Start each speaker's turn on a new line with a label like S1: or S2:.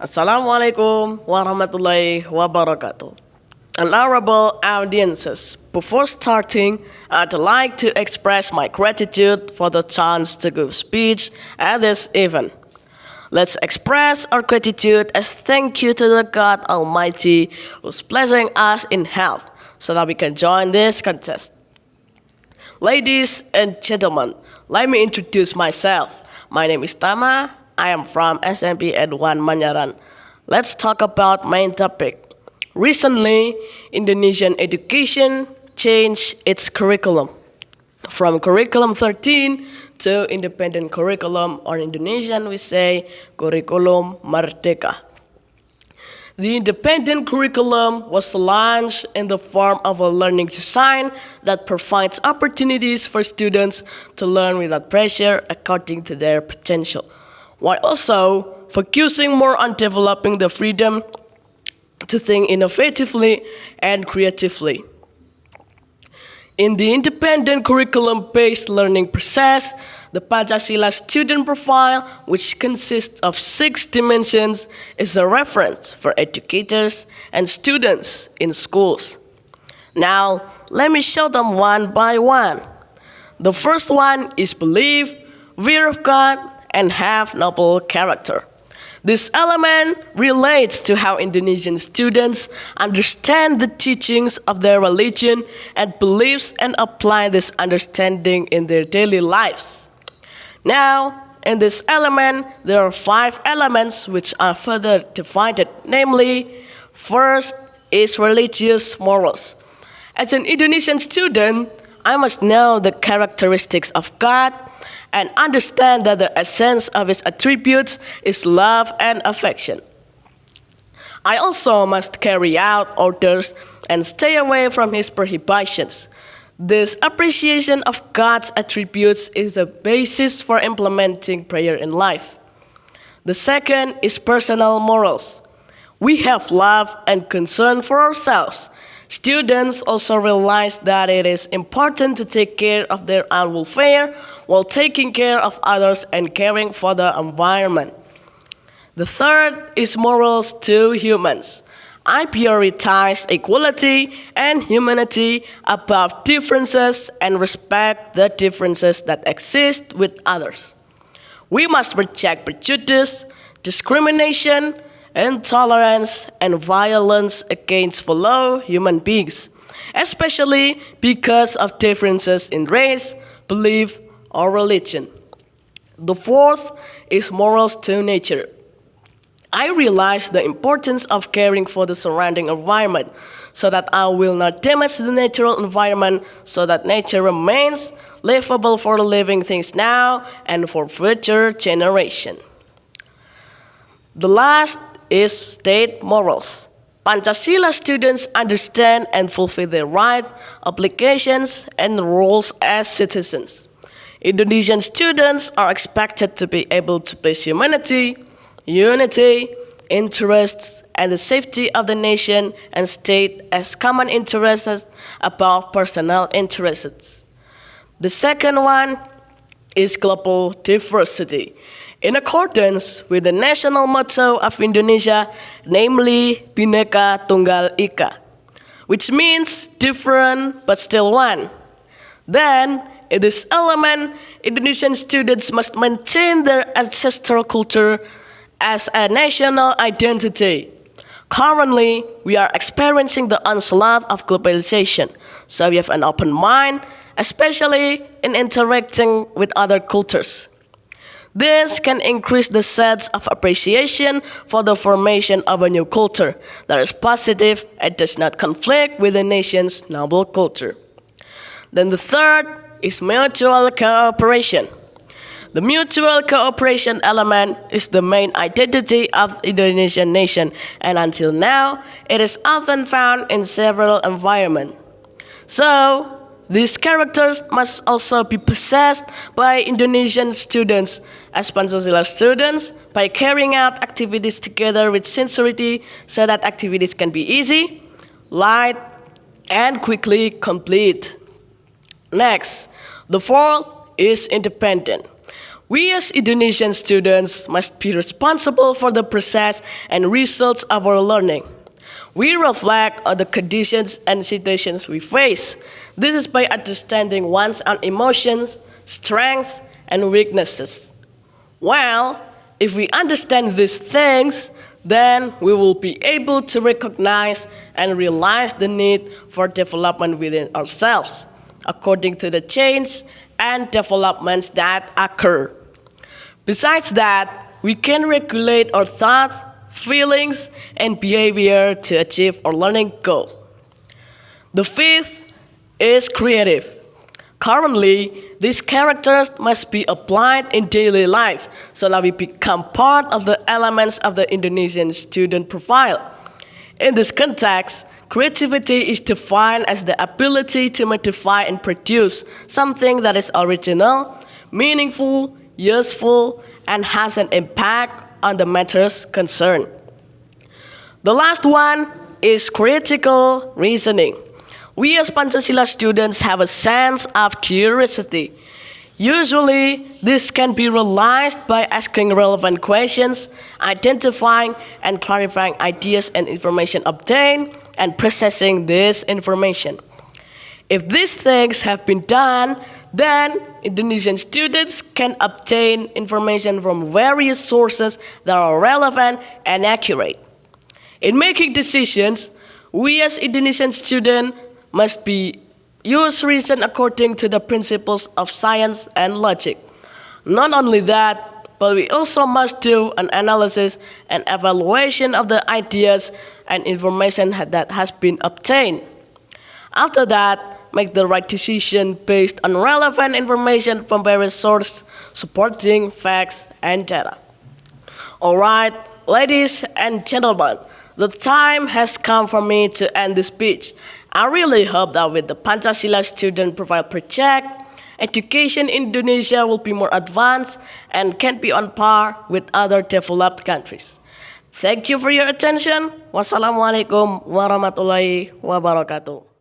S1: Assalamualaikum warahmatullahi wabarakatuh. Honorable audiences, before starting, I'd like to express my gratitude for the chance to give speech at this event. Let's express our gratitude as thank you to the God Almighty who's blessing us in health so that we can join this contest. Ladies and gentlemen, let me introduce myself. My name is Tama. I am from SMP Ed1 Manyaran. Let's talk about main topic. Recently, Indonesian education changed its curriculum from curriculum 13 to independent curriculum, or in Indonesian we say curriculum merdeka. The independent curriculum was launched in the form of a learning design that provides opportunities for students to learn without pressure according to their potential, while also focusing more on developing the freedom to think innovatively and creatively. In the independent curriculum-based learning process, the Pancasila student profile, which consists of 6 dimensions, is a reference for educators and students in schools. Now, let me show them one by one. The first one is believe, fear of God, and have noble character. This element relates to how Indonesian students understand the teachings of their religion and beliefs and apply this understanding in their daily lives. Now, in this element, there are 5 elements which are further divided, namely, first is religious morals. As an Indonesian student, I must know the characteristics of God and understand that the essence of his attributes is love and affection. I also must carry out orders and stay away from his prohibitions. This appreciation of God's attributes is the basis for implementing prayer in life. The second is personal morals. We have love and concern for ourselves. Students also realize that it is important to take care of their own welfare while taking care of others and caring for the environment. The third is morals to humans. I prioritize equality and humanity above differences and respect the differences that exist with others. We must reject prejudice, discrimination, intolerance, and violence against fellow human beings, especially because of differences in race, belief, or religion. The fourth is morals to nature. I realize the importance of caring for the surrounding environment so that I will not damage the natural environment so that nature remains livable for living things now and for future generations. The last is state morals. Pancasila students understand and fulfill their rights, obligations, and roles as citizens. Indonesian students are expected to be able to place humanity, unity, interests, and the safety of the nation and state as common interests above personal interests. The second one is global diversity. In accordance with the national motto of Indonesia, namely Bhinneka Tunggal Ika, which means different but still one. Then, in this element, Indonesian students must maintain their ancestral culture as a national identity. Currently, we are experiencing the onslaught of globalization, so we have an open mind, especially in interacting with other cultures. This can increase the sense of appreciation for the formation of a new culture that is positive and does not conflict with the nation's noble culture. Then the third is mutual cooperation. The mutual cooperation element is the main identity of the Indonesian nation, and until now, it is often found in several environments. So, these characters must also be possessed by Indonesian students as Pancasila students by carrying out activities together with sincerity so that activities can be easy, light, and quickly complete. Next, the fourth is independent. We as Indonesian students must be responsible for the process and results of our learning. We reflect on the conditions and situations we face. This is by understanding one's own emotions, strengths, and weaknesses. Well, if we understand these things, then we will be able to recognize and realize the need for development within ourselves, according to the change and developments that occur. Besides that, we can regulate our thoughts, feelings, and behavior to achieve our learning goals. The fifth is creative. Currently, these characters must be applied in daily life so that we become part of the elements of the Indonesian student profile. In this context, creativity is defined as the ability to modify and produce something that is original, meaningful, useful, and has an impact on the matters concerned. The last one is critical reasoning. We as Pancasila students have a sense of curiosity. Usually, this can be realized by asking relevant questions, identifying and clarifying ideas and information obtained, and processing this information. If these things have been done, then Indonesian students can obtain information from various sources that are relevant and accurate. In making decisions, we as Indonesian students must use reason according to the principles of science and logic. Not only that, but we also must do an analysis and evaluation of the ideas and information that has been obtained. After that, make the right decision based on relevant information from various sources supporting facts and data. Alright, ladies and gentlemen, the time has come for me to end this speech. I really hope that with the Pancasila Student Profile Project, education in Indonesia will be more advanced and can be on par with other developed countries. Thank you for your attention. Wassalamualaikum warahmatullahi wabarakatuh.